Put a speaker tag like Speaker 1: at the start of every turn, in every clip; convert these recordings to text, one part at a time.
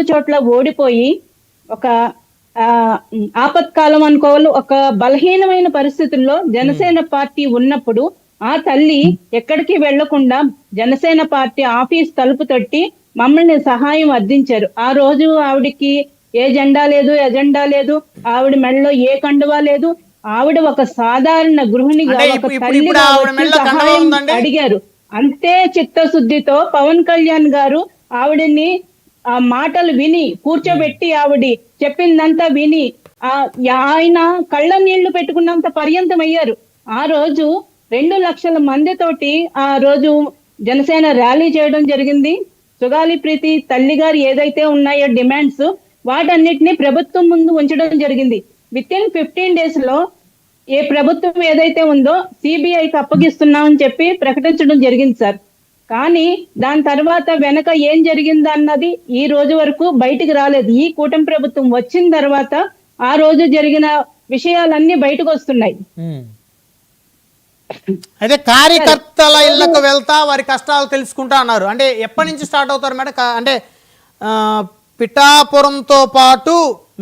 Speaker 1: చోట్ల ఓడిపోయి ఒక ఆపత్కాలం అనుకోవాలి, ఒక బలహీనమైన పరిస్థితుల్లో జనసేన పార్టీ ఉన్నప్పుడు ఆ తల్లి ఎక్కడికి వెళ్లకుండా జనసేన పార్టీ ఆఫీస్ తలుపు తట్టి మమ్మల్ని సహాయం అందించారు. ఆ రోజు ఆవిడికి ఏ జెండా లేదు, ఎజెండా లేదు, ఆవిడ మెడలో ఏ కండువా లేదు. ఆవిడ ఒక సాధారణ గృహిణిగా, ఒక తల్లిగా సహాయం అడిగారు. అంతే చిత్తశుద్ధితో పవన్ కళ్యాణ్ గారు ఆవిడని ఆ మాటలు విని కూర్చోబెట్టి ఆవిడ చెప్పిందంతా విని ఆయన కళ్ళ నీళ్లు పెట్టుకున్నంత పర్యంతం అయ్యారు. ఆ రోజు 2 లక్షల మందితోటి ఆ రోజు జనసేన ర్యాలీ చేయడం జరిగింది. సుగాలి ప్రీతి తల్లి గారు ఏదైతే ఉన్నాయో డిమాండ్స్, వాటన్నిటిని ప్రభుత్వం ముందు ఉంచడం జరిగింది. విత్-ఇన్ 15 days లో ఏ ప్రభుత్వం ఏదైతే ఉందో సిబిఐకి అప్పగిస్తున్నామని చెప్పి ప్రకటించడం జరిగింది సార్. కానీ దాని తర్వాత వెనక ఏం జరిగింది అన్నది ఈ రోజు వరకు బయటికి రాలేదు. ఈ కూటమి ప్రభుత్వం వచ్చిన తర్వాత ఆ రోజు జరిగిన విషయాలన్నీ బయటకు వస్తున్నాయి.
Speaker 2: అయితే కార్యకర్తల ఇళ్లకు వెళ్తా వారి కష్టాలు తెలుసుకుంటా అన్నారు. అంటే ఎప్పటి నుంచి స్టార్ట్ అవుతారు మేడం? అంటే పిఠాపురంతో పాటు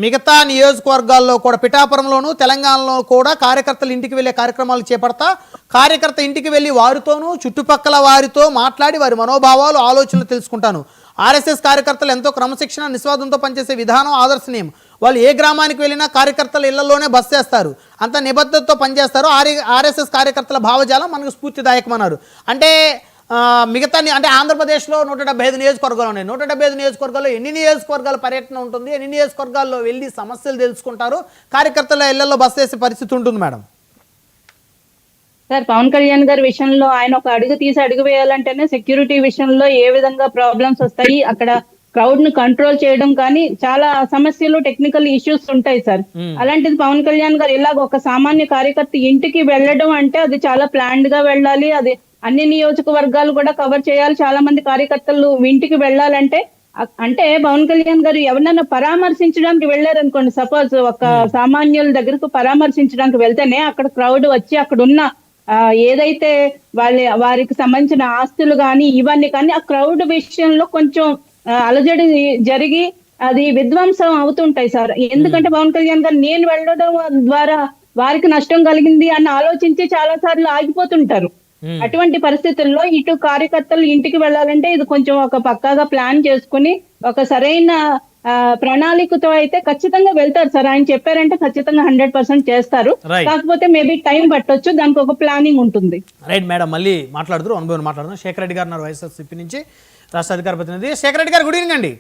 Speaker 2: మిగతా నియోజకవర్గాల్లో కూడా, పిఠాపురంలోను తెలంగాణలో కూడా కార్యకర్తలు ఇంటికి వెళ్ళే కార్యక్రమాలు చేపడతా, కార్యకర్త ఇంటికి వెళ్ళి వారితోనూ చుట్టుపక్కల వారితో మాట్లాడి వారి మనోభావాలు, ఆలోచనలు తెలుసుకుంటాను. ఆర్ఎస్ఎస్ కార్యకర్తలు ఎంతో క్రమశిక్షణ, నిస్వార్థంతో పనిచేసే విధానం ఆదర్శనీయం. వాళ్ళు ఏ గ్రామానికి వెళ్ళినా కార్యకర్తల ఇళ్లలోనే బస్ చేస్తారు, అంత నిబద్ధతతో పనిచేస్తారు. ఆర్ఎస్ఎస్ కార్యకర్తల భావజాలం మనకు స్ఫూర్తిదాయకమన్నారు. అంటే మిగతా అంటే ఆంధ్రప్రదేశ్లో 175 నియోజకవర్గాలు ఉన్నాయి. 175 నియోజకవర్గాల్లో ఎన్ని నియోజకవర్గాల పర్యటన ఉంటుంది, ఎన్ని నియోజకవర్గాల్లో వెళ్ళి సమస్యలు తెలుసుకుంటారు, కార్యకర్తల ఇళ్లలో బస్ చేసే పరిస్థితి ఉంటుంది మేడం?
Speaker 1: సార్, పవన్ కళ్యాణ్ గారి విషయంలో ఆయన ఒక అడుగు తీసి అడుగు వేయాలంటేనే సెక్యూరిటీ విషయంలో ఏ విధంగా ప్రాబ్లమ్స్ వస్తాయి, అక్కడ క్రౌడ్ ను కంట్రోల్ చేయడం కానీ చాలా సమస్యలు, టెక్నికల్ ఇష్యూస్ ఉంటాయి సార్. అలాంటిది పవన్ కళ్యాణ్ గారు ఇలాగ ఒక సామాన్య కార్యకర్త ఇంటికి వెళ్ళడం అంటే అది చాలా ప్లాన్డ్ గా వెళ్ళాలి. అది అన్ని నియోజకవర్గాలు కూడా కవర్ చేయాలి. చాలా మంది కార్యకర్తలు ఇంటికి వెళ్ళాలంటే, అంటే పవన్ కళ్యాణ్ గారు ఎవరినైనా పరామర్శించడానికి వెళ్ళారనుకోండి, సపోజ్ ఒక సామాన్యుల దగ్గరకు పరామర్శించడానికి వెళ్తేనే అక్కడ క్రౌడ్ వచ్చి అక్కడ ఉన్న ఏదైతే వారికి సంబంధించిన ఆస్తులు కానీ ఇవన్నీ కానీ ఆ క్రౌడ్ విషయంలో కొంచెం అలజడి జరిగి అది విధ్వంసం అవుతుంటాయి సార్. ఎందుకంటే పవన్ కళ్యాణ్ గారు నేను వెళ్ళడం ద్వారా వారికి నష్టం కలిగింది అని ఆలోచించి చాలా సార్లు ఆగిపోతుంటారు. అటువంటి పరిస్థితుల్లో ఇటు కార్యకర్తలు ఇంటికి వెళ్ళాలంటే ఇది కొంచెం ఒక పక్కాగా ప్లాన్ చేసుకుని ఒక సరైన ప్రణాళికతో అయితే ఖచ్చితంగా వెళ్తారు సార్. ఆయన చెప్పారంటే ఖచ్చితంగా 100% చేస్తారు. కాకపోతే మేబీ టైం పట్టొచ్చు, దానికి ఒక ప్లానింగ్ ఉంటుంది.
Speaker 2: రైట్ మేడం, మళ్ళీ మాట్లాడుతూ అనుభవం మాట్లాడుతున్నాం. శేఖర్ రెడ్డి గారు వైఎస్ఆర్సీపీ నుంచి రాష్ట్ర అధికార ప్రతినిధి. శేఖర్ రెడ్డి గారు, గుడ్ ఈవినింగ్ అండి.